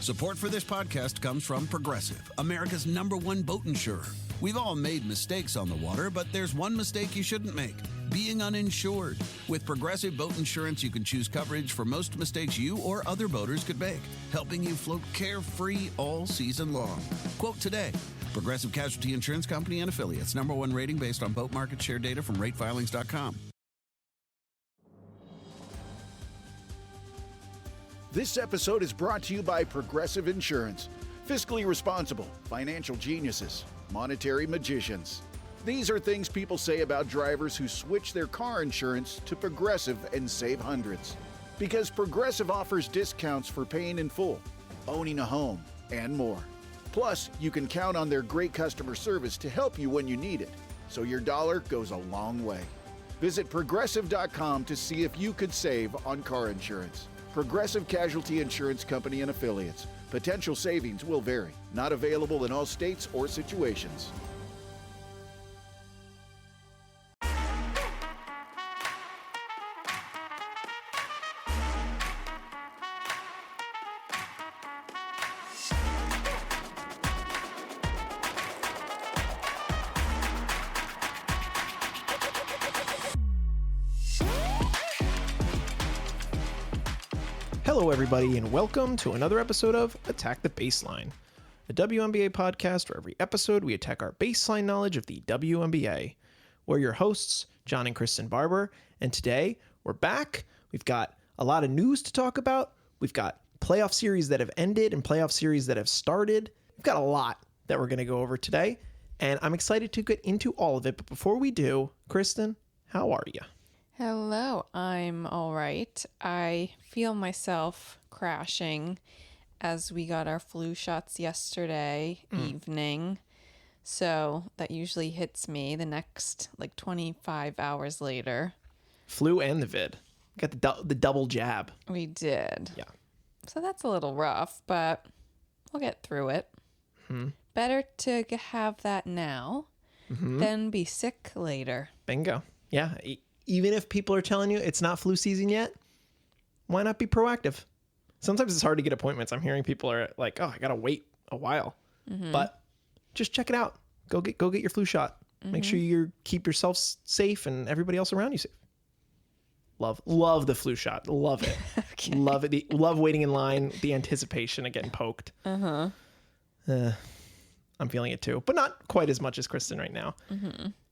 Support for this podcast comes from Progressive, America's #1 boat insurer. We've all made mistakes on the water, but there's one mistake you shouldn't make: being uninsured. With Progressive Boat Insurance, you can choose coverage for most mistakes you or other boaters could make, helping you float carefree all season long. Quote today. Progressive Casualty Insurance Company and Affiliates. #1 rating based on boat market share data from ratefilings.com. This episode is brought to you by Progressive Insurance. Fiscally responsible, financial geniuses, monetary magicians. These are things people say about drivers who switch their car insurance to Progressive and save hundreds. Because Progressive offers discounts for paying in full, owning a home, and more. Plus, you can count on their great customer service to help you when you need it, so your dollar goes a long way. Visit Progressive.com to see if you could save on car insurance. Progressive Casualty Insurance Company and Affiliates. Potential savings will vary. Not available in all states or situations. Hello, everybody, and welcome to another episode of Attack the Baseline, a WNBA podcast where every episode we attack our baseline knowledge of the WNBA. We're your hosts, John and Kristen Barber, and today we're back. We've got a lot of news to talk about. We've got playoff series that have ended and playoff series that have started. We've got a lot that we're going to go over today, and I'm excited to get into all of it. But before we do, Kristen, how are you? Hello, I'm all right. I feel myself crashing as we got our flu shots yesterday evening. So that usually hits me the next 25 hours later. Flu and the vid. Got the double jab. We did. Yeah. So that's a little rough, but we'll get through it. Better to have that now than be sick later. Bingo. Yeah. Even if people are telling you it's not flu season yet, why not be proactive? Sometimes it's hard to get appointments. I'm hearing people are like, oh, I got to wait a while. But just check it out. Go get your flu shot. Make sure you keep yourself safe and everybody else around you safe. Love the flu shot. Love it. Okay. Love it. Love waiting in line, the anticipation of getting poked. I'm feeling it too, but not quite as much as Kristen right now.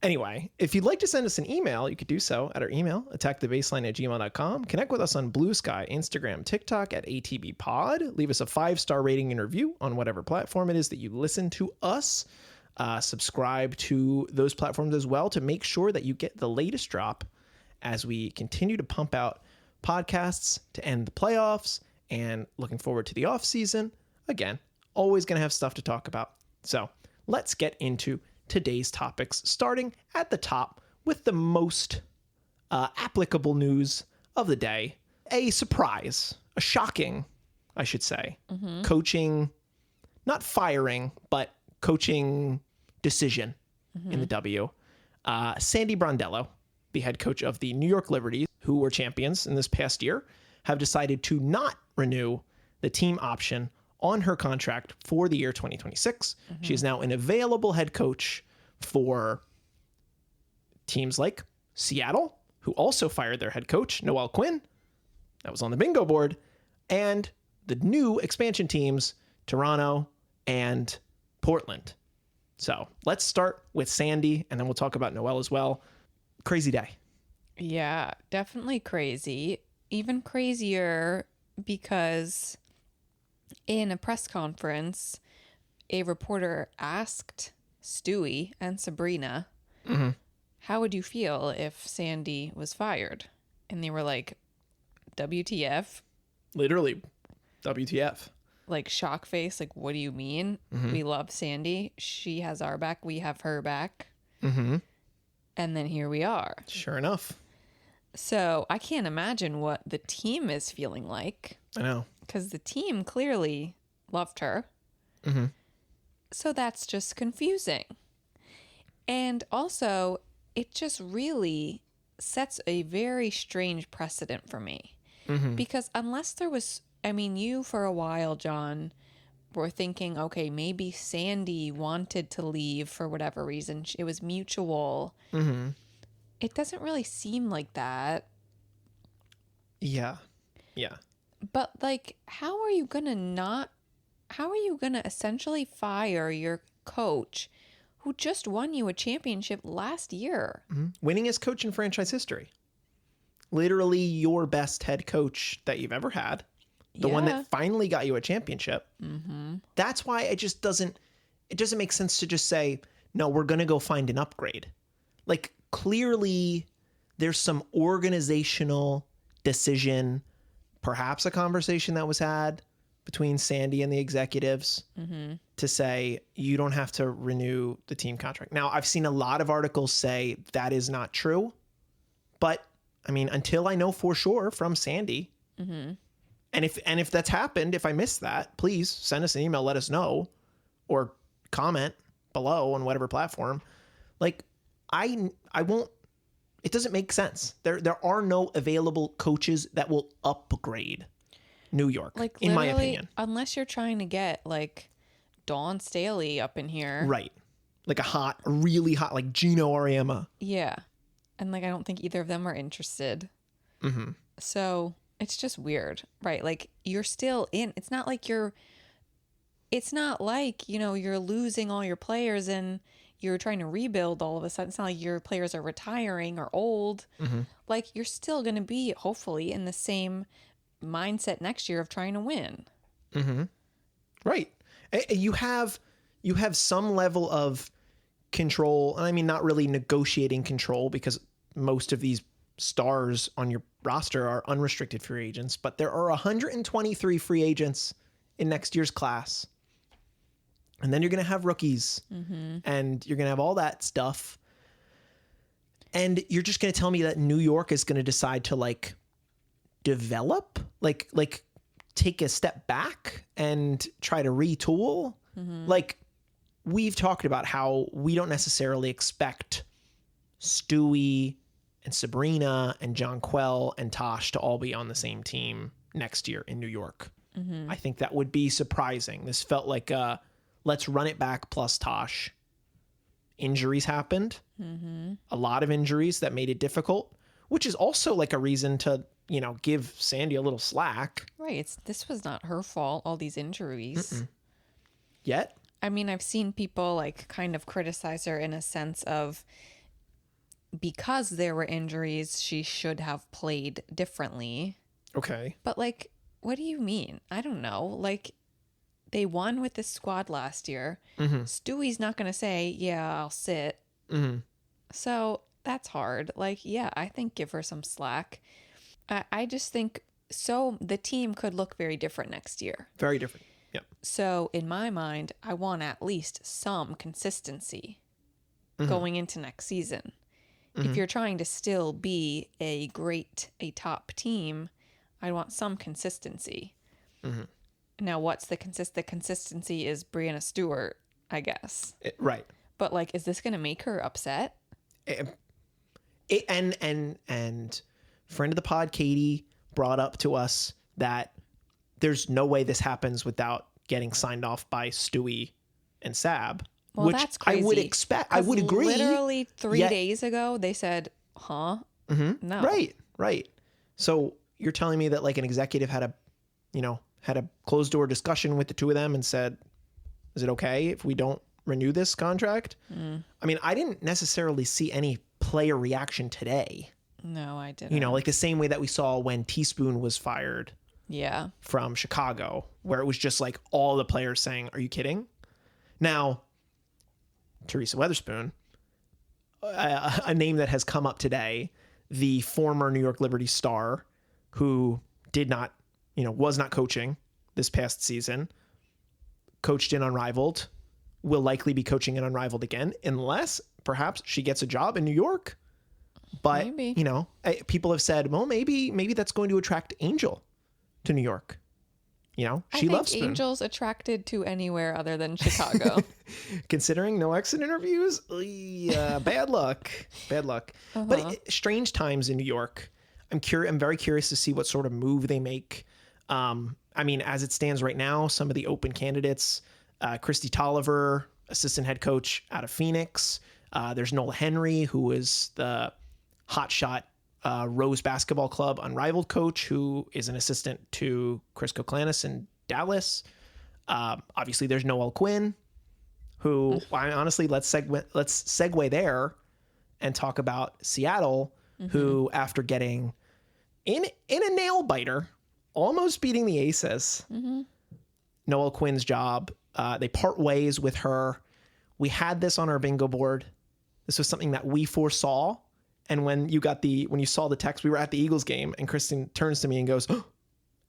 Anyway, if you'd like to send us an email, you could do so at our email, attackthebaseline@gmail.com. Connect with us on Bluesky, Instagram, TikTok at ATBPod. Leave us a 5-star rating and review on whatever platform it is that you listen to us. Subscribe to those platforms as well to make sure that you get the latest drop as we continue to pump out podcasts to end the playoffs and looking forward to the off season. Again, always going to have stuff to talk about. So let's get into today's topics, starting at the top with the most applicable news of the day. A surprise, a shocking, I should say, coaching, not firing, but coaching decision in the W. Sandy Brondello, the head coach of the New York Liberties, who were champions in this past year, have decided to not renew the team option on her contract for the year 2026. She is now an available head coach for teams like Seattle, who also fired their head coach, Noel Quinn. That was on the bingo board. And the new expansion teams, Toronto and Portland. So let's start with Sandy, and then we'll talk about Noel as well. Crazy day. Yeah, definitely crazy. Even crazier because in a press conference, a reporter asked Stewie and Sabrina, how would you feel if Sandy was fired? And they were like, WTF? Literally, WTF. Like shock face, like, what do you mean? We love Sandy. She has our back. We have her back. And then here we are. Sure enough. So I can't imagine what the team is feeling like. I know. Because the team clearly loved her. So that's just confusing. And also, it just really sets a very strange precedent for me. Because unless there was I mean, you for a while, John, were thinking, okay, maybe Sandy wanted to leave for whatever reason. It was mutual. Mm-hmm. It doesn't really seem like that. Yeah. Yeah. But like, how are you going to essentially fire your coach who just won you a championship last year? Mm-hmm. Winningest coach in franchise history. Literally your best head coach that you've ever had. The one that finally got you a championship. Mm-hmm. That's why it doesn't make sense to just say, no, we're going to go find an upgrade. Like, clearly there's some organizational decision, perhaps a conversation that was had between Sandy and the executives to say, you don't have to renew the team contract. Now, I've seen a lot of articles say that is not true. But, I mean, until I know for sure from Sandy, and if that's happened, if I missed that, please send us an email, let us know, or comment below on whatever platform. Like, I won't. It doesn't make sense. There are no available coaches that will upgrade New York, like, in my opinion. Unless you're trying to get like Dawn Staley up in here, Right? Like a really hot, like Gino Auriemma. Yeah, and like I don't think either of them are interested. Mm-hmm. So it's just weird, right? Like, you're still in. It's not like you're losing all your players and you're trying to rebuild all of a sudden. It's not like your players are retiring or old. Like, you're still going to be, hopefully, in the same mindset next year of trying to win. Right. You have some level of control. And I mean, not really negotiating control, because most of these stars on your roster are unrestricted free agents, but there are 123 free agents in next year's class. And then you're going to have rookies and you're going to have all that stuff. And you're just going to tell me that New York is going to decide to like develop, like take a step back and try to retool. Like, we've talked about how we don't necessarily expect Stewie and Sabrina and Jonquel and Tosh to all be on the same team next year in New York. I think that would be surprising. This felt like let's run it back plus Tosh. Injuries happened. A lot of injuries that made it difficult, which is also like a reason to, give Sandy a little slack. Right. This was not her fault, all these injuries. Yet. I mean, I've seen people like kind of criticize her in a sense of, because there were injuries, she should have played differently. Okay. But like, what do you mean? I don't know. Like, they won with this squad last year. Stewie's not going to say, yeah, I'll sit. So that's hard. Like, yeah, I think give her some slack. I just think the team could look very different next year. Very different. Yeah. So in my mind, I want at least some consistency going into next season. If you're trying to still be a top team, I want some consistency. Now, what's the consistency is Brianna Stewart, I guess. Right. But like, is this going to make her upset? And friend of the pod, Katie, brought up to us that there's no way this happens without getting signed off by Stewie and Sab. Well, which that's crazy. I would expect. I would agree. Literally 3 days ago, they said, huh? No. Right. So you're telling me that like an executive had a closed door discussion with the two of them and said, is it okay if we don't renew this contract? I mean, I didn't necessarily see any player reaction today. No, I didn't. Like the same way that we saw when Teaspoon was fired. Yeah. From Chicago, where it was just like all the players saying, are you kidding? Now, Teresa Weatherspoon, a name that has come up today, the former New York Liberty star who did not, was not coaching this past season, coached in Unrivaled, will likely be coaching in Unrivaled again, unless perhaps she gets a job in New York. But, maybe. People have said, well, maybe that's going to attract Angel to New York. She loves Spoon. Angel's attracted to anywhere other than Chicago. Considering no exit interviews, bad luck. But strange times in New York. I'm very curious to see what sort of move they make I mean, as it stands right now, some of the open candidates, Christy Tolliver, assistant head coach out of Phoenix. There's Noel Henry, who is the hotshot Rose Basketball Club unrivaled coach, who is an assistant to Chris Koklanis in Dallas. Obviously, there's Noel Quinn, who honestly, let's segue there and talk about Seattle, who after getting in a nail biter, almost beating the Aces, Noel Quinn's job, they part ways with her. We had this on our bingo board. This was something that we foresaw. And when you saw the text, we were at the Eagles game, and Kristen turns to me and goes, oh,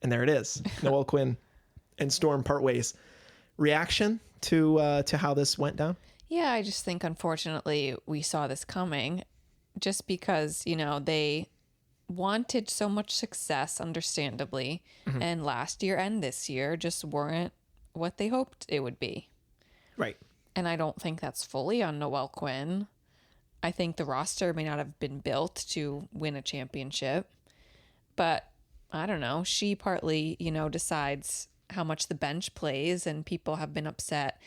and there it is, Noel Quinn and Storm part ways. Reaction to how this went down? Yeah, I just think, unfortunately, we saw this coming just because, they wanted so much success, understandably, and last year and this year just weren't what they hoped it would be. Right. And I don't think that's fully on Noel Quinn. I think the roster may not have been built to win a championship, but I don't know. She partly, decides how much the bench plays, and people have been upset.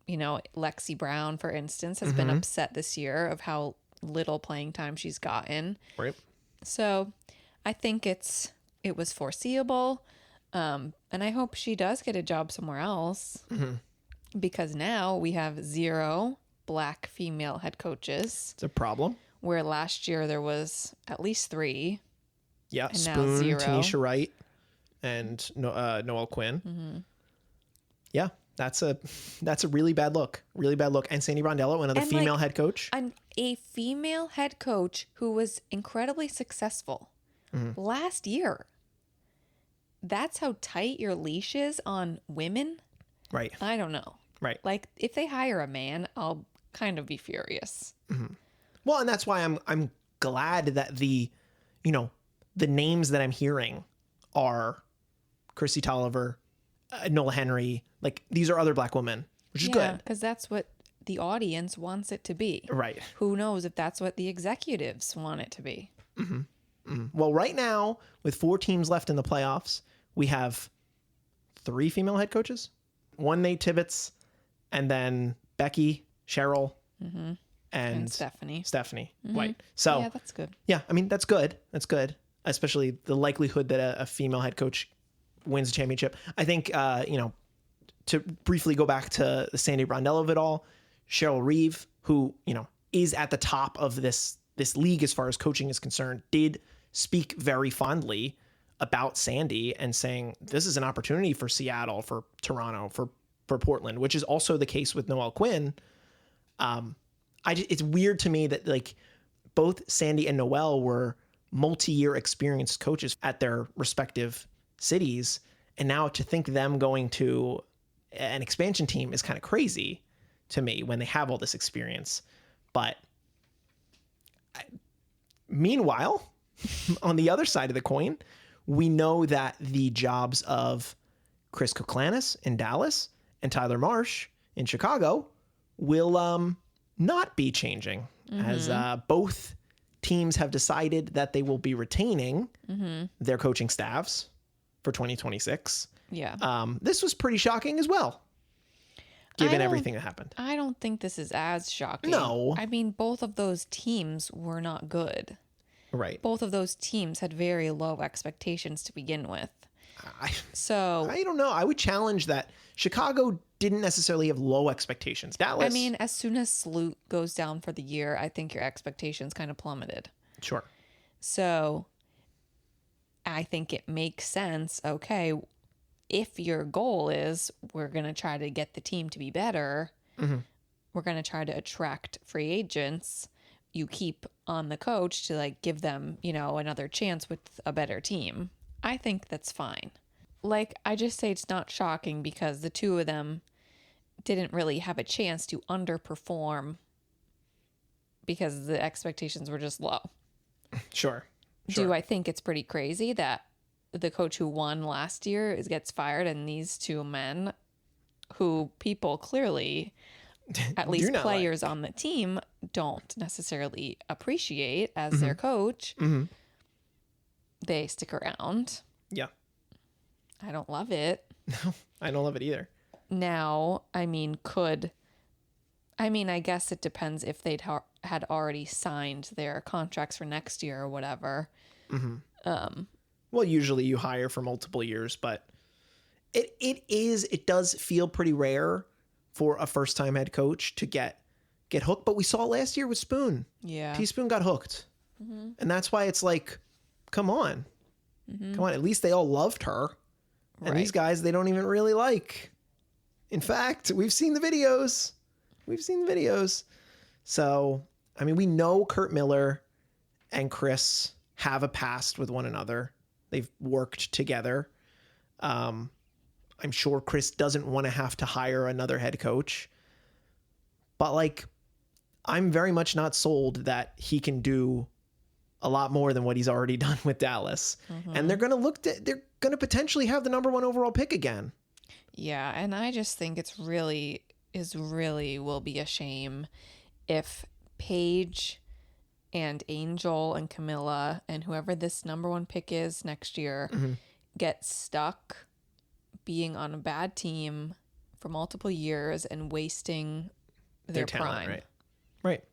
Lexi Brown, for instance, has been upset this year of how little playing time she's gotten. Right. So I think it was foreseeable. And I hope she does get a job somewhere else, because now we have 0 Black female head coaches. It's a problem. Where last year there was at least 3. Yeah, and Spoon, now 0. Tanisha Wright, and Noel Quinn. Yeah, that's a really bad look. Really bad look. And Sandy Brondello, another female head coach. A female head coach who was incredibly successful last year. That's how tight your leash is on women? Right. I don't know. Right. Like, if they hire a man, I'll kind of be furious. Well, and that's why I'm glad that the names that I'm hearing are Christy Tolliver, Noel Henry. Like, these are other Black women, which is good. Because that's what the audience wants it to be. Right. Who knows if that's what the executives want it to be. Well, right now, with 4 teams left in the playoffs, we have 3 female head coaches. 1 Nate Tibbetts, and then Becky, Cheryl, and Stephanie White. So yeah, that's good. Yeah, I mean, that's good. That's good. Especially the likelihood that a female head coach wins a championship. I think, to briefly go back to the Sandy Brondello of it all, Cheryl Reeve, who, is at the top of this league as far as coaching is concerned, did speak very fondly about Sandy and saying, this is an opportunity for Seattle, for Toronto, for Portland, which is also the case with Noel Quinn. It's weird to me that, like, both Sandy and Noel were multi-year experienced coaches at their respective cities. And now to think them going to an expansion team is kind of crazy to me when they have all this experience. But meanwhile, on the other side of the coin, we know that the jobs of Chris Koklanis in Dallas and Tyler Marsh in Chicago will not be changing, as both teams have decided that they will be retaining their coaching staffs for 2026. Yeah. This was pretty shocking as well, given everything that happened. I don't think this is as shocking. No. I mean, both of those teams were not good. Right. Both of those teams had very low expectations to begin with. I don't know. I would challenge that. Chicago didn't necessarily have low expectations. Dallas. I mean, as soon as Sloot goes down for the year, I think your expectations kind of plummeted. Sure. So I think it makes sense. Okay, if your goal is we're going to try to get the team to be better, we're going to try to attract free agents, you keep on the coach to, like, give them, another chance with a better team. I think that's fine. Like, I just say it's not shocking because the two of them didn't really have a chance to underperform because the expectations were just low. Sure. Do I think it's pretty crazy that the coach who won last year gets fired and these 2 men who people clearly, at least players on the team, don't necessarily appreciate as their coach, they stick around? Yeah. I don't love it. No, I don't love it either. Now, I guess it depends if they'd had already signed their contracts for next year or whatever. Well, usually you hire for multiple years, but it does feel pretty rare for a first-time head coach to get hooked. But we saw it last year with Spoon. Yeah. Teaspoon got hooked. And that's why it's like, come on. Come on. At least they all loved her. And these guys, they don't even really like. In fact, we've seen the videos. So, I mean, we know Kurt Miller and Chris have a past with one another. They've worked together. I'm sure Chris doesn't want to have to hire another head coach. But, like, I'm very much not sold that he can do a lot more than what he's already done with Dallas. And they're going to potentially have the number 1 overall pick again. Yeah, and I just think it really will be a shame if Paige and Angel and Camilla and whoever this number 1 pick is next year get stuck being on a bad team for multiple years and wasting their talent, prime. Right.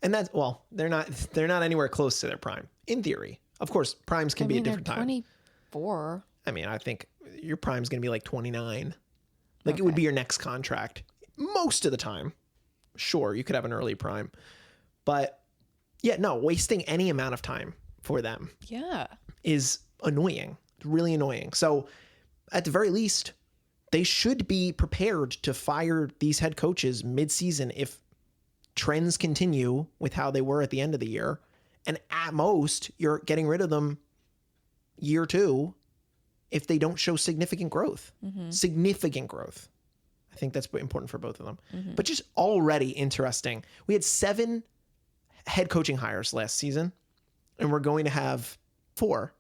And that's, well, they're not anywhere close to their prime in theory. Of course, primes can be a different time. 24. I mean, I think your prime's going to be like 29. Like it would be your next contract most of the time. Sure, you could have an early prime. But yeah, no, wasting any amount of time for them is annoying. It's really annoying. So at the very least, they should be prepared to fire these head coaches mid-season if trends continue with how they were at the end of the year. And at most, you're getting rid of them year 2 if they don't show significant growth. Significant growth. I think that's important for both of them. But just already interesting. We had 7 head coaching hires last season, and we're going to have 4.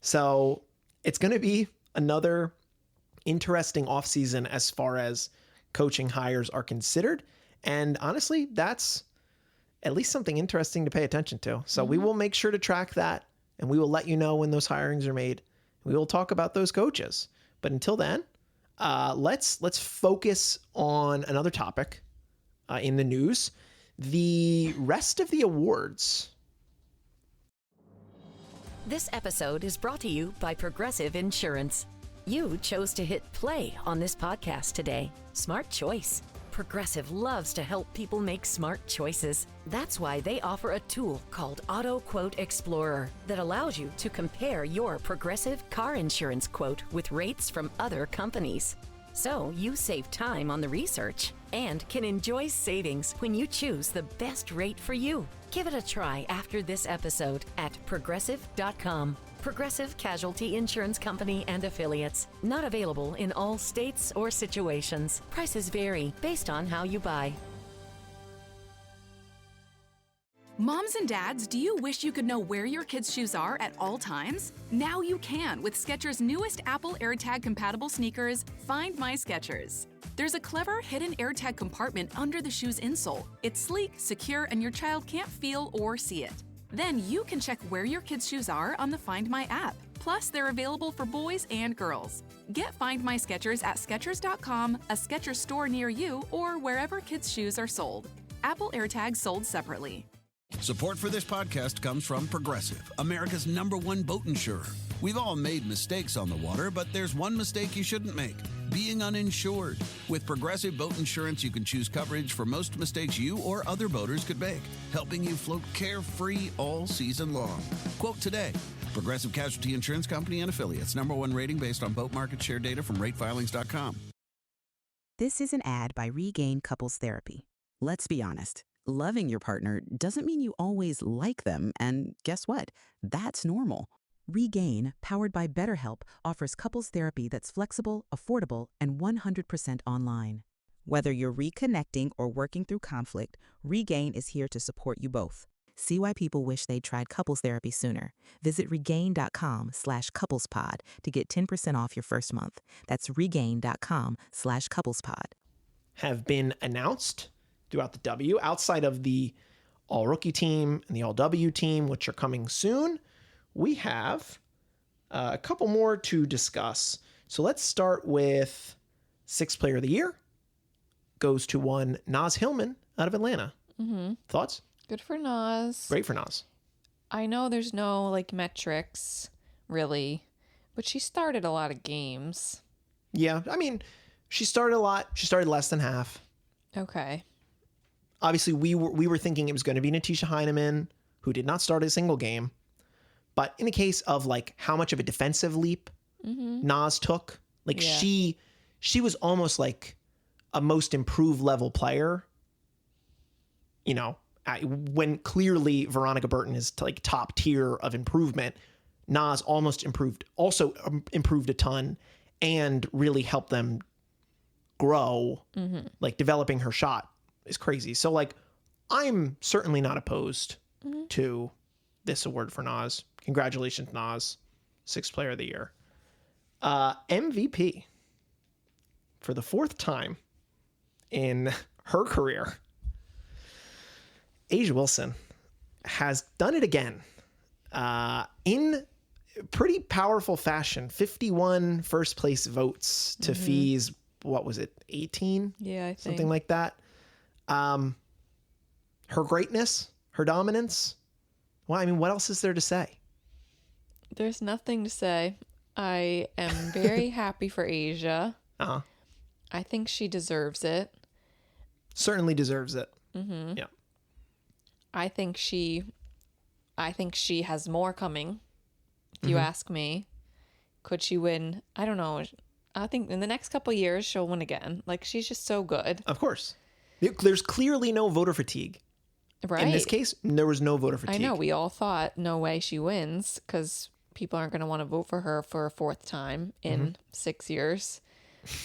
So it's going to be another interesting offseason as far as coaching hires are considered. And honestly, that's at least something interesting to pay attention to. So we will make sure to track that, and we will let you know when those hirings are made. We will talk about those coaches. But until then, let's focus on another topic in the news. The rest of the awards. This episode is brought to you by Progressive Insurance. You chose to hit play on this podcast today. Smart choice. Progressive loves to help people make smart choices. That's why they offer a tool called Auto Quote Explorer that allows you to compare your Progressive car insurance quote with rates from other companies. So you save time on the research and can enjoy savings when you choose the best rate for you. Give it a try after this episode at Progressive.com. Progressive Casualty Insurance Company and Affiliates. Not available in all states or situations. Prices vary based on how you buy. Moms and dads, do you wish you could know where your kids' shoes are at all times? Now you can with Skechers' newest Apple AirTag compatible sneakers, Find My Skechers. There's a clever hidden AirTag compartment under the shoe's insole. It's sleek, secure, and your child can't feel or see it. Then you can check where your kids' shoes are on the Find My app. Plus, they're available for boys and girls. Get Find My Skechers at Skechers.com, a Skechers store near you, or wherever kids' shoes are sold. Apple AirTags sold separately. Support for this podcast comes from Progressive, America's #1 boat insurer. We've all made mistakes on the water, but there's one mistake you shouldn't make: being uninsured. With Progressive Boat Insurance, you can choose coverage for most mistakes you or other boaters could make, helping you float carefree all season long. Quote today. Progressive Casualty Insurance Company and Affiliates. #1 rating based on boat market share data from ratefilings.com. This is an ad by Regain Couples Therapy. Let's be honest. Loving your partner doesn't mean you always like them, and guess what? That's normal. Regain, powered by BetterHelp, offers couples therapy that's flexible, affordable, and 100% online. Whether you're reconnecting or working through conflict, Regain is here to support you both. See why people wish they'd tried couples therapy sooner. Visit regain.com/couplespod to get 10% off your first month. That's regain.com/couplespod. Have been announced throughout the W, outside of the All-Rookie team and the All-W team, which are coming soon. We have a couple more to discuss. So let's start with Sixth Player of the Year. Goes to one Naz Hillman out of Atlanta. Thoughts? Good for Naz. Great for Naz. I know there's no like metrics really, but she started a lot of games. Yeah, I mean, she started a lot. She started less than half. Okay. Obviously, we were thinking it was going to be Natisha Heineman, who did not start a single game. But in the case of like how much of a defensive leap Naz took, like she was almost like a most improved level player. You know, when clearly Veronica Burton is like top tier of improvement, Naz almost improved a ton and really helped them grow. Like developing her shot is crazy. So like I'm certainly not opposed to this award for Naz. Congratulations, Naz. Sixth Player of the Year. MVP for the fourth time in her career. A'ja Wilson has done it again in pretty powerful fashion. 51 first place votes to Fee's, what was it, 18? Yeah, I think. Something like that. Her greatness, her dominance. Well, I mean, what else is there to say? There's nothing to say. I am very happy for A'ja. Uh-huh. I think she deserves it. Certainly deserves it. Yeah. I think she has more coming. If you ask me, could she win? I don't know. I think in the next couple of years she'll win again. Like she's just so good. Of course. There's clearly no voter fatigue. Right. In this case, there was no voter fatigue. I know. We all thought no way she wins because people aren't going to want to vote for her for a fourth time in 6 years.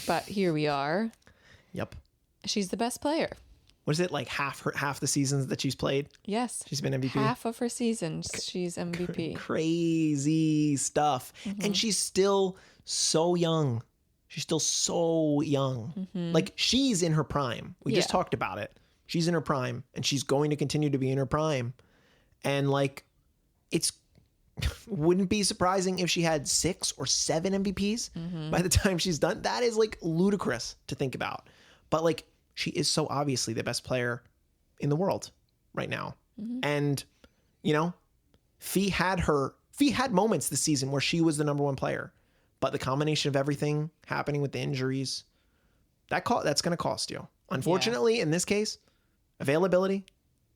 But here we are. Yep. She's the best player. Was it like half the seasons that she's played? Yes. She's been MVP. Half of her seasons, she's MVP. Crazy stuff. And she's still so young. She's still so young. Like she's in her prime. We just talked about it. She's in her prime and she's going to continue to be in her prime. And like, it's wouldn't be surprising if she had 6 or 7 MVPs by the time she's done. That is like ludicrous to think about. But like, she is so obviously the best player in the world right now. And, you know, Fee had moments this season where she was the number one player. But the combination of everything happening with the injuries, that's going to cost you. Unfortunately, in this case, availability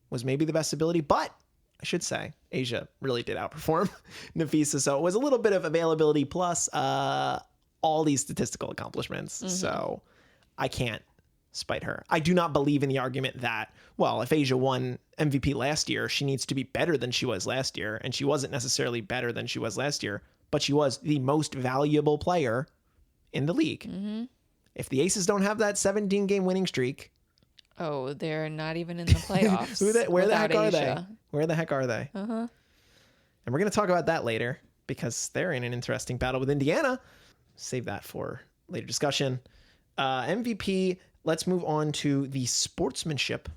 was maybe the best ability. But I should say, A'ja really did outperform Nafisa. So it was a little bit of availability plus all these statistical accomplishments. So I can't spite her. I do not believe in the argument that, well, if A'ja won MVP last year, she needs to be better than she was last year. And she wasn't necessarily better than she was last year, but she was the most valuable player in the league. If the Aces don't have that 17-game winning streak... Oh, they're not even in the playoffs. Where the heck are they? A'ja. Where the heck are they? And we're going to talk about that later because they're in an interesting battle with Indiana. Save that for later discussion. MVP... Let's move on to the Sportsmanship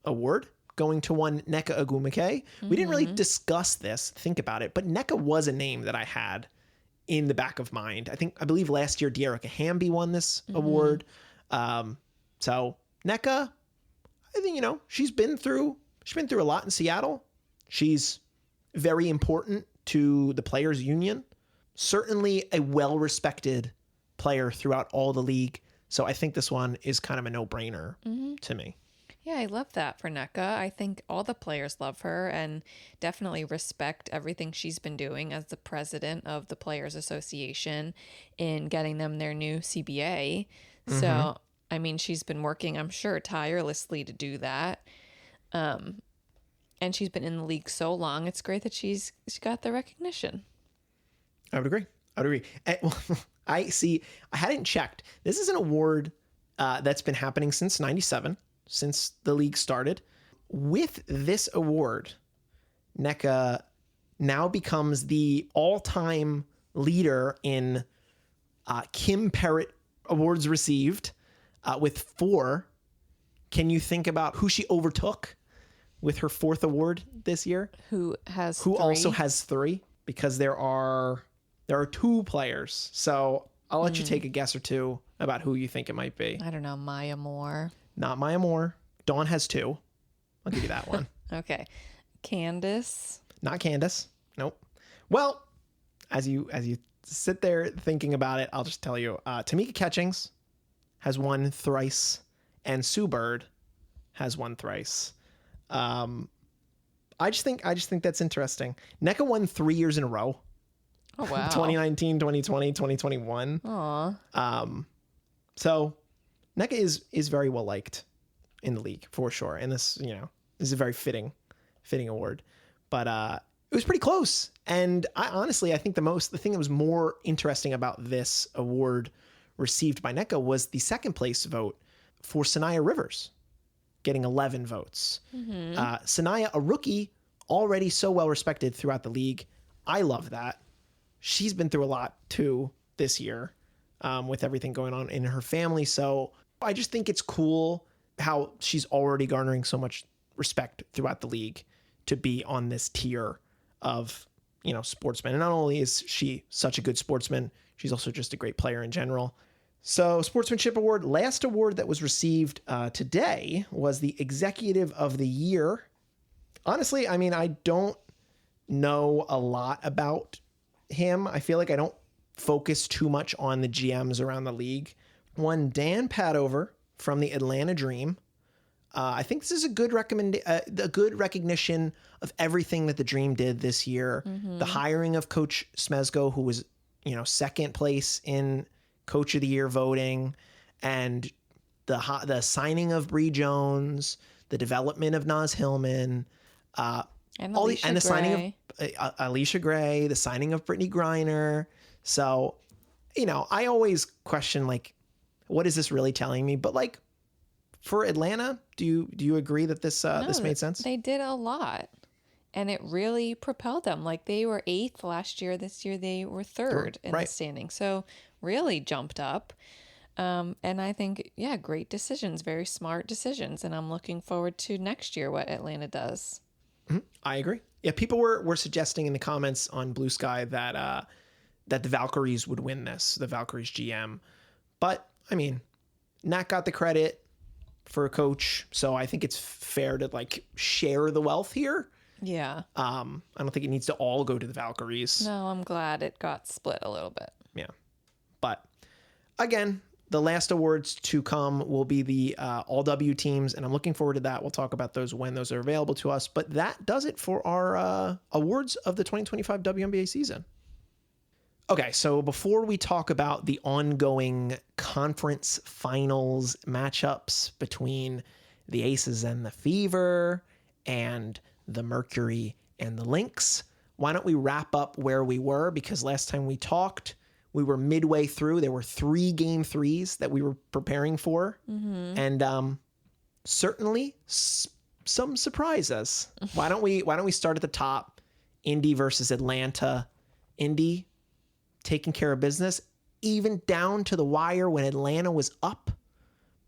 Award, going to one Nneka Ogwumike. We didn't really discuss this, think about it, but Nneka was a name that I had in the back of mind. I believe last year De'Erica Hamby won this award. So Nneka, I think, you know, she's been through a lot in Seattle. She's very important to the players' union. Certainly a well-respected player throughout all the league. So I think this one is kind of a no-brainer to me. Yeah, I love that for Nneka. I think all the players love her and definitely respect everything she's been doing as the president of the Players Association in getting them their new CBA. So, I mean, she's been working, I'm sure, tirelessly to do that. And she's been in the league so long. It's great that she got the recognition. I would agree. I hadn't checked. This is an award that's been happening since 97, since the league started. With this award, Nneka now becomes the all-time leader in Kim Parrott awards received with 4. Can you think about who she overtook with her 4th award this year? Who also has 3? Because there are 2 players. So I'll let you take a guess or two about who you think it might be. I don't know. Maya Moore. Not Maya Moore. Dawn has 2. I'll give you that one. Okay. Candace. Not Candace. Nope. Well, as you sit there thinking about it, I'll just tell you. Tamika Catchings has won thrice, and Sue Bird has won thrice. I just think that's interesting. NECA won 3 years in a row. Oh, wow. 2019, 2020, 2021. Aw. So NECA is very well liked in the league for sure. And this is a very fitting award. But it was pretty close. And I think the thing that was more interesting about this award received by NECA was the second place vote for Sanaya Rivers, getting 11 votes. Sanaya, a rookie, already so well respected throughout the league. I love that. She's been through a lot too this year with everything going on in her family. So I just think it's cool how she's already garnering so much respect throughout the league to be on this tier of, sportsmen. And not only is she such a good sportsman, she's also just a great player in general. So Sportsmanship Award, last award that was received today was the Executive of the Year. Honestly, I don't know a lot about him. I feel like I don't focus too much on the GMs around the league. One, Dan Padover from the Atlanta Dream. I think this is a good recognition of everything that the Dream did this year. The hiring of Coach Smezgo, who was, second place in Coach of the Year voting, and the signing of Bree Jones, the development of Naz Hillman, and the signing of Alicia Gray, the signing of Brittany Griner. So, I always question, what is this really telling me? But for Atlanta, do you agree that this made sense? They did a lot, and it really propelled them. They were 8th last year. This year they were 3rd in the standing. So really jumped up. And I think, great decisions, very smart decisions. And I'm looking forward to next year what Atlanta does. I agree. Yeah, people were suggesting in the comments on Bluesky that the Valkyries would win this, the Valkyries GM. But, Nat got the credit for a coach, so I think it's fair to share the wealth here. Yeah. I don't think it needs to all go to the Valkyries. No, I'm glad it got split a little bit. Yeah. But again, the last awards to come will be the all W teams, and I'm looking forward to that. We'll talk about those when those are available to us. But that does it for our awards of the 2025 WNBA season. Okay, so before we talk about the ongoing conference finals matchups between the Aces and the Fever and the Mercury and the Lynx, why don't we wrap up where we were? Because last time we talked, we were midway through. There were 3 game 3s that we were preparing for. And certainly some surprises. Why don't we start at the top? Indy versus Atlanta. Indy taking care of business, even down to the wire when Atlanta was up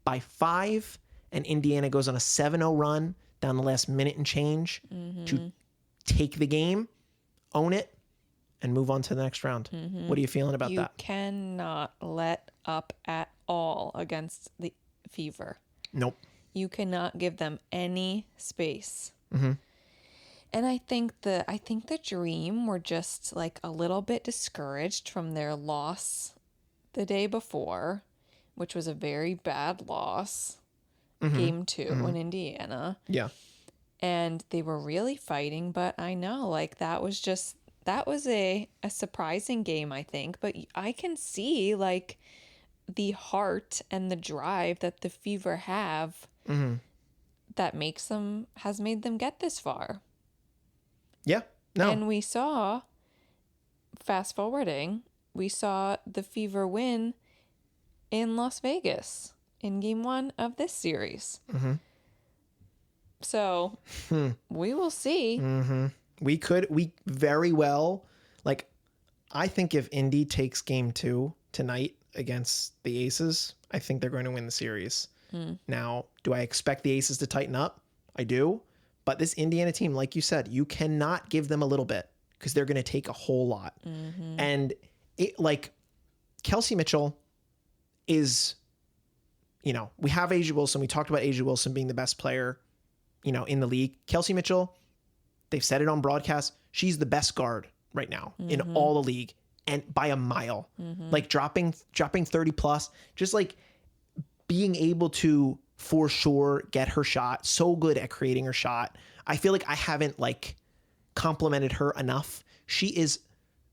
by 5 and Indiana goes on a 7-0 run down the last minute and change to take the game, own it, and move on to the next round. What are you feeling about that? You cannot let up at all against the Fever. Nope. You cannot give them any space. And I think the Dream were just a little bit discouraged from their loss the day before, which was a very bad loss, game 2 in Indiana. Yeah. And they were really fighting, but I know that was a surprising game, I think. But I can see the heart and the drive that the Fever have that has made them get this far. Yeah. No. And we saw, fast forwarding, the Fever win in Las Vegas in game 1 of this series. So we will see. We very well, I think if Indy takes game 2 tonight against the Aces, I think they're going to win the series. Now, do I expect the Aces to tighten up? I do. But this Indiana team, like you said, you cannot give them a little bit because they're going to take a whole lot. And Kelsey Mitchell is, you know, we have A'ja Wilson. We talked about A'ja Wilson being the best player, you know, in the league. Kelsey Mitchell, they've said it on broadcast. She's the best guard right now in all the league, and by a mile. Like dropping 30 plus, just like being able to for sure get her shot. So good at creating her shot. I feel like I haven't like complimented her enough. She is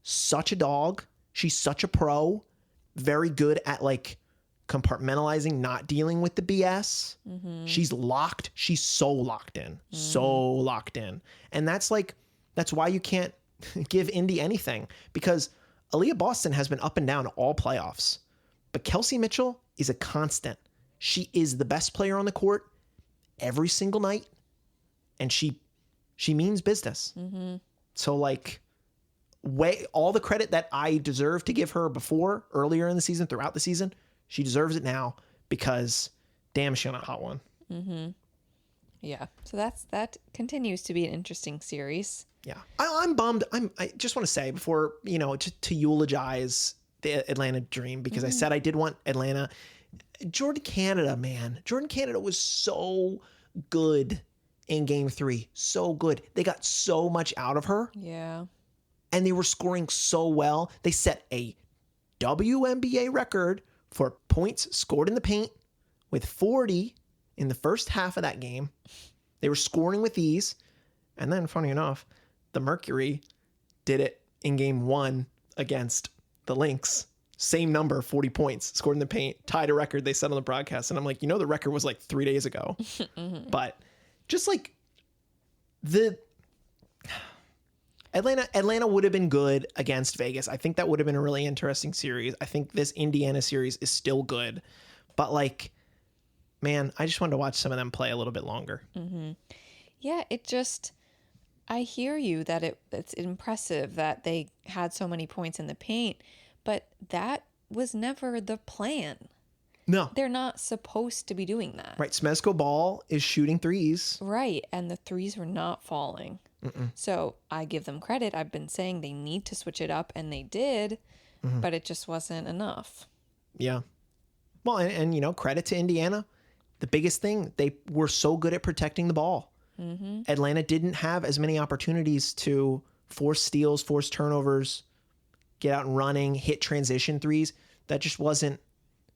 such a dog. She's such a pro. Very good at like compartmentalizing, not dealing with the BS. She's locked. She's so locked in. So locked in. And that's why you can't give Indy anything, because Aaliyah Boston has been up and down all playoffs. But Kelsey Mitchell is a constant. She is the best player on the court every single night. And she means business. So like, all the credit that I deserve to give her before, earlier in the season, throughout the season, she deserves it now, because damn, she on a hot one. Yeah. So that continues to be an interesting series. Yeah. I'm bummed. I just want to say before, you know, to eulogize the Atlanta Dream, because I said I did want Atlanta. Jordan Canada, man. Jordan Canada was so good in game 3. So good. They got so much out of her. Yeah. And they were scoring so well. They set a WNBA record for points scored in the paint with 40 in the first half of that game. They were scoring with ease. And then, funny enough, the Mercury did it in game 1 against the Lynx. Same number, 40 points, scored in the paint, tied a record they set on the broadcast. And I'm like, you know, the record was like 3 days ago. But just like the Atlanta would have been good against Vegas. I think that would have been a really interesting series. I think this Indiana series is still good. But like, man, I just wanted to watch some of them play a little bit longer. Yeah, I hear you that it's impressive that they had so many points in the paint, but that was never the plan. No. They're not supposed to be doing that. Right. Smezko Ball is shooting threes. Right. And the threes were not falling. So I give them credit. I've been saying they need to switch it up, and they did, but it just wasn't enough. Yeah. Well, and you know, credit to Indiana. The biggest thing, they were so good at protecting the ball. Atlanta didn't have as many opportunities to force steals, force turnovers, get out and running, hit transition threes. That just wasn't,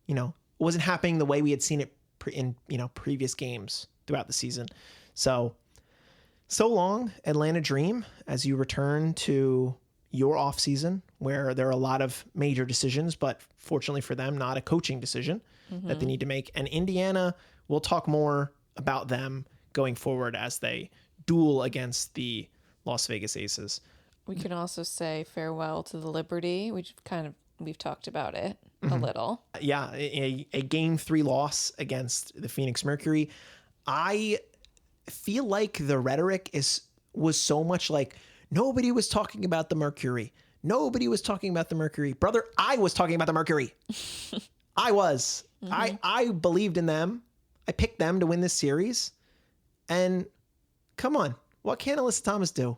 you know, wasn't happening the way we had seen it in, you know, previous games throughout the season. So long, Atlanta Dream, as you return to your off season, where there are a lot of major decisions, but fortunately for them, not a coaching decision that they need to make. And Indiana, we'll talk more about them going forward as they duel against the Las Vegas Aces. We can also say farewell to the Liberty. We've talked about it a little. Yeah, a game 3 loss against the Phoenix Mercury. I feel like the rhetoric was so much like, nobody was talking about the Mercury. Nobody was talking about the Mercury. Brother, I was talking about the Mercury. I was. I believed in them. I picked them to win this series. And come on, what can Alyssa Thomas do?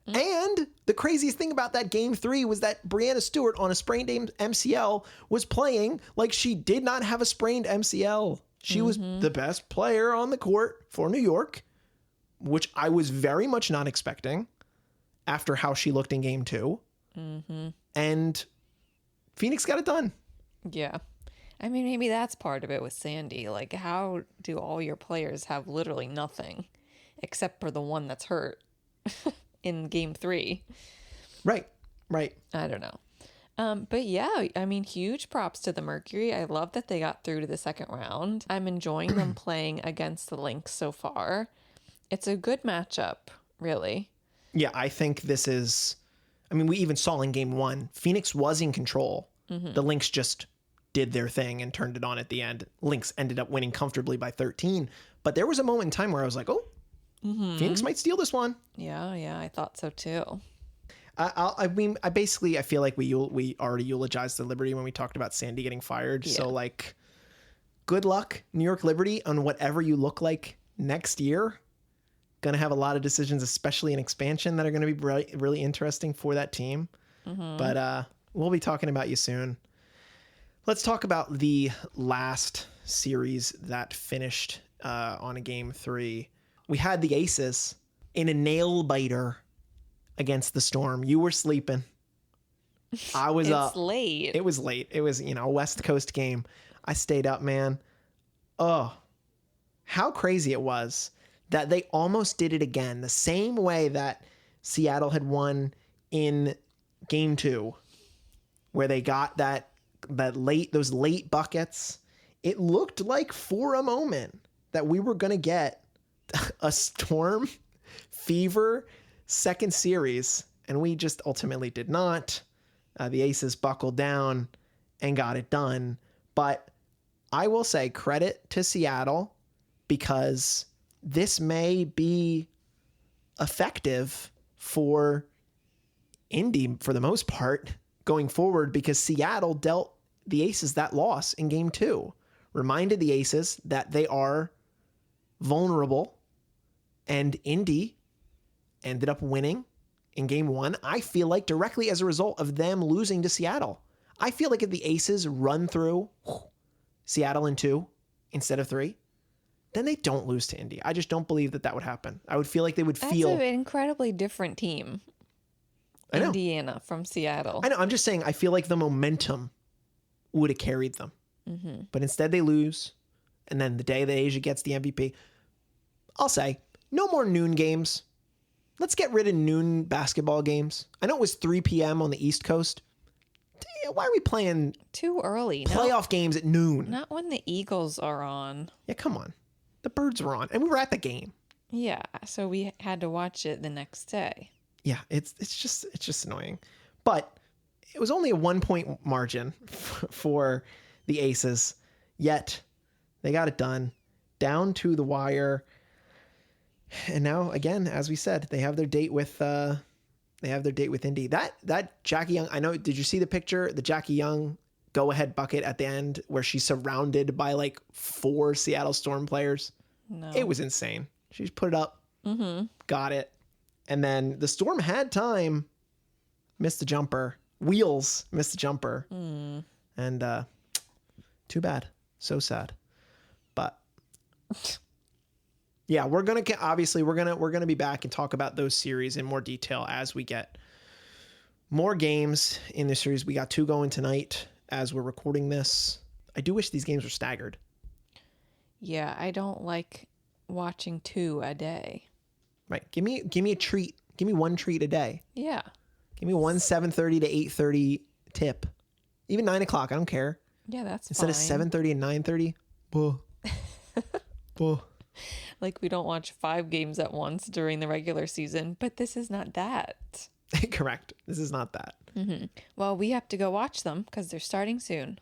And the craziest thing about that game 3 was that Breanna Stewart on a sprained MCL was playing like she did not have a sprained MCL. She was the best player on the court for New York, which I was very much not expecting after how she looked in game 2. And Phoenix got it done. Yeah. I mean, maybe that's part of it with Sandy. Like, how do all your players have literally nothing except for the one that's hurt in game 3? Right. I don't know. But yeah, I mean, huge props to the Mercury. I love that they got through to the second round. I'm enjoying them playing against the Lynx so far. It's a good matchup, really. Yeah, I think this is, I mean, we even saw in game 1, Phoenix was in control. The Lynx just did their thing and turned it on at the end. Lynx ended up winning comfortably by 13. But there was a moment in time where I was like, oh, Phoenix might steal this one. Yeah, I thought so too. I feel like we already eulogized the Liberty when we talked about Sandy getting fired. Yeah. So like, good luck, New York Liberty, on whatever you look like next year. Going to have a lot of decisions, especially in expansion, that are going to be really, really interesting for that team. But we'll be talking about you soon. Let's talk about the last series that finished on a game 3. We had the Aces in a nail biter against the Storm. You were sleeping. I was up. It's late. It was late. It was, a West Coast game. I stayed up, man. Oh, how crazy it was that they almost did it again. The same way that Seattle had won in game 2, where they got those late buckets. It looked like for a moment that we were going to get a Storm Fever second series, and we just ultimately did not. The Aces buckled down and got it done. But I will say credit to Seattle, because this may be effective for Indy for the most part going forward, because Seattle dealt the Aces that loss in game 2, reminded the Aces that they are vulnerable, and Indy ended up winning in game 1. I feel like directly as a result of them losing to Seattle. I feel like if the Aces run through Seattle in 2 instead of 3, then they don't lose to Indy. I just don't believe that would happen. I would feel like they would feel... That's an incredibly different team. I know. Indiana from Seattle. I know. I'm just saying, I feel like the momentum would have carried them. Mm-hmm. But instead they lose. And then the day that Asia gets the MVP, I'll say, no more noon games. Let's get rid of noon basketball games. I know it was 3 p.m. on the East Coast. Why are we playing too early? Playoff games at noon? Not when the Eagles are on. Yeah, come on. The Birds were on, and we were at the game. Yeah, so we had to watch it the next day. Yeah, it's just annoying. But it was only a 1-point margin for the Aces, yet they got it done down to the wire. And now, again, as we said, they have their date with Indy. That Jackie Young, I know, did you see the picture? The Jackie Young go-ahead bucket at the end where she's surrounded by like 4 Seattle Storm players? No. It was insane. She just put it up, got it. And then the Storm had time, missed the jumper. Wheels missed the jumper. And too bad. So sad. But yeah, we're gonna be back and talk about those series in more detail as we get more games in this series. We got 2 going tonight as we're recording this. I do wish these games were staggered. Yeah, I don't like watching 2 a day. Right. Give me a treat. Give me 1 treat a day. Yeah. Give me one 7:30 to 8:30 tip. Even 9 o'clock. I don't care. Yeah, that's Instead fine. of 7:30 and 9:30. Buh. Buh. Like, we don't watch 5 games at once during the regular season, but this is not that. Correct. This is not that. Mm-hmm. Well, we have to go watch them because they're starting soon.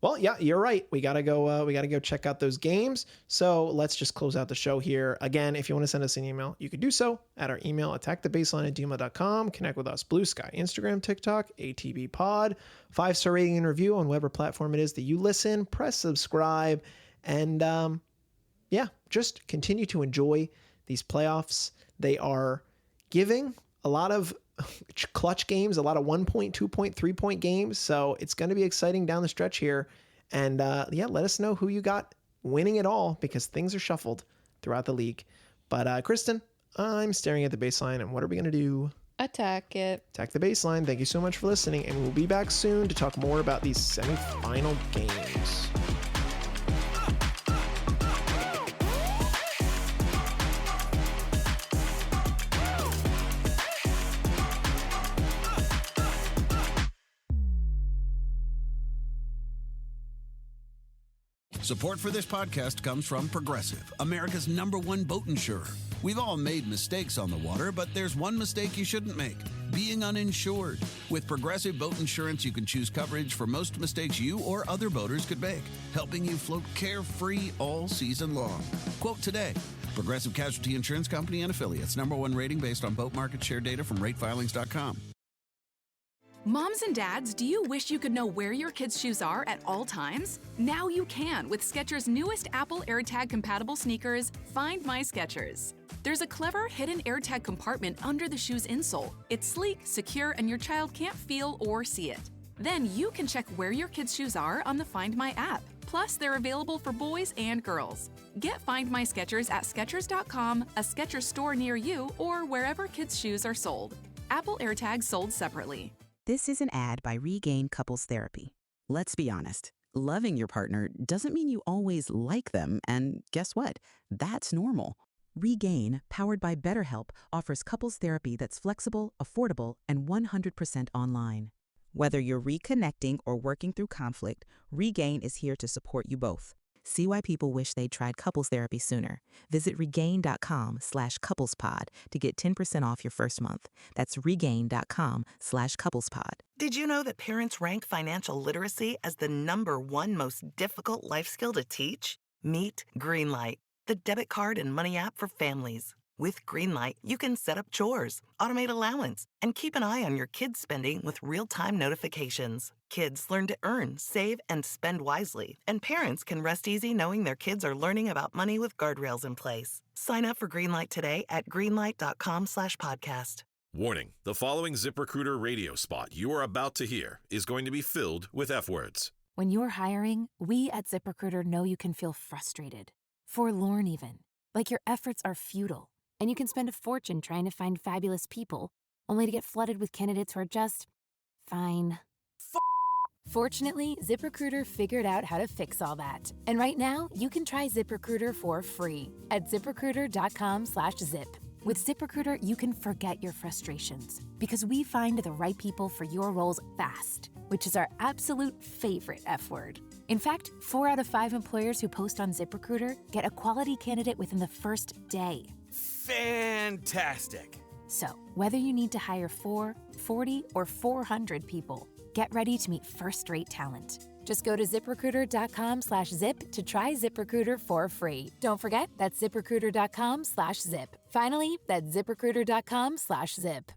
Well, yeah, you're right. We gotta go check out those games. So let's just close out the show here. Again, if you want to send us an email, you could do so at our email, attackthebaseline@gmail.com. Connect with us, Bluesky, Instagram, TikTok, ATBPod. 5-star rating and review on whatever platform it is that you listen. Press subscribe, and yeah, just continue to enjoy these playoffs. They are giving a lot of clutch games, a lot of 1-point, 2-point, 3-point games. So it's going to be exciting down the stretch here. And yeah, let us know who you got winning it all, because things are shuffled throughout the league. But Kristen, I'm staring at the baseline, and what are we going to do? Attack it. Attack the baseline. Thank you so much for listening, and we'll be back soon to talk more about these semifinal games. Support for this podcast comes from Progressive, America's #1 boat insurer. We've all made mistakes on the water, but there's one mistake you shouldn't make: being uninsured. With Progressive Boat Insurance, you can choose coverage for most mistakes you or other boaters could make, helping you float carefree all season long. Quote today. Progressive Casualty Insurance Company and Affiliates. #1 rating based on boat market share data from ratefilings.com. Moms and dads, do you wish you could know where your kids' shoes are at all times? Now you can with Skechers' newest Apple AirTag compatible sneakers, Find My Skechers. There's a clever hidden AirTag compartment under the shoe's insole. It's sleek, secure, and your child can't feel or see it. Then you can check where your kids' shoes are on the Find My app. Plus, they're available for boys and girls. Get Find My Skechers at Skechers.com, a Skechers store near you, or wherever kids' shoes are sold. Apple AirTags sold separately. This is an ad by Regain Couples Therapy. Let's be honest. Loving your partner doesn't mean you always like them, and guess what? That's normal. Regain, powered by BetterHelp, offers couples therapy that's flexible, affordable, and 100% online. Whether you're reconnecting or working through conflict, Regain is here to support you both. See why people wish they'd tried couples therapy sooner. Visit regain.com/couplespod to get 10% off your first month. That's regain.com/couplespod. Did you know that parents rank financial literacy as the #1 most difficult life skill to teach? Meet Greenlight, the debit card and money app for families. With Greenlight, you can set up chores, automate allowance, and keep an eye on your kids' spending with real-time notifications. Kids learn to earn, save, and spend wisely, and parents can rest easy knowing their kids are learning about money with guardrails in place. Sign up for Greenlight today at greenlight.com/podcast. Warning, the following ZipRecruiter radio spot you are about to hear is going to be filled with F words. When you're hiring, we at ZipRecruiter know you can feel frustrated, forlorn even, like your efforts are futile. And you can spend a fortune trying to find fabulous people, only to get flooded with candidates who are just fine. Fortunately, ZipRecruiter figured out how to fix all that. And right now, you can try ZipRecruiter for free at ZipRecruiter.com/zip. With ZipRecruiter, you can forget your frustrations because we find the right people for your roles fast, which is our absolute favorite F word. In fact, 4 out of 5 employers who post on ZipRecruiter get a quality candidate within the first day. Fantastic. So, whether you need to hire 4, 40, or 400 people, get ready to meet first-rate talent. Just go to ZipRecruiter.com/zip to try ZipRecruiter for free. Don't forget, that's ZipRecruiter.com/zip. Finally, that's ZipRecruiter.com/zip.